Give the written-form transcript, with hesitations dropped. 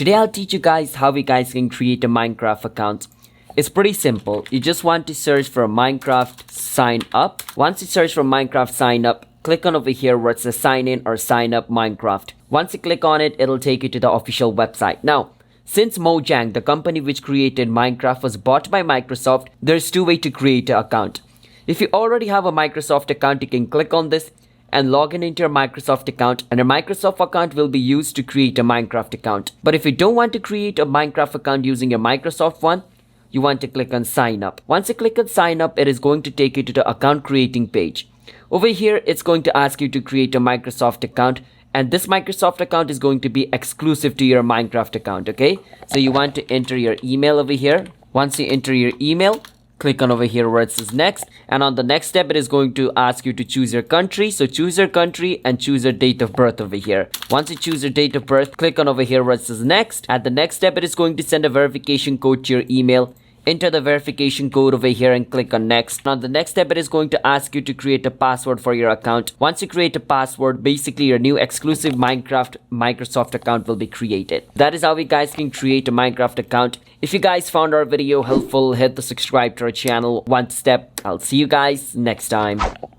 Today I'll teach you guys how you guys can create a Minecraft account. It's pretty simple. You just want to search for Minecraft sign up. Once you search for Minecraft sign up, click on over here where it says sign in or sign up Minecraft. Once you click on it, it'll take you to the official website. Now, since Mojang, the company which created Minecraft, was bought by Microsoft, there's two ways to create an account. If you already have a Microsoft account, you can click on this and log in into your Microsoft account, and your Microsoft account will be used to create a Minecraft account. But if you don't want to create a Minecraft account using your Microsoft one, you want to click on sign up. Once you click on sign up, it is going to take you to the account creating page. Over here, it's going to ask you to create a Microsoft account, and this Microsoft account is going to be exclusive to your Minecraft account, okay? So you want to enter your email over here. Once you enter your email, click on over here where it says next, and on the next step it is going to ask you to choose your country. So choose your country and choose your date of birth over here. Once you choose your date of birth, click on over here where it says next. At the next step, it is going to send a verification code to your email. Enter the verification code over here and click on next. On the next step, it is going to ask you to create a password for your account. Once you create a password, basically your new exclusive Minecraft Microsoft account will be created. That is how you guys can create a Minecraft account. If you guys found our video helpful, hit the subscribe to our channel one step. I'll see you guys next time.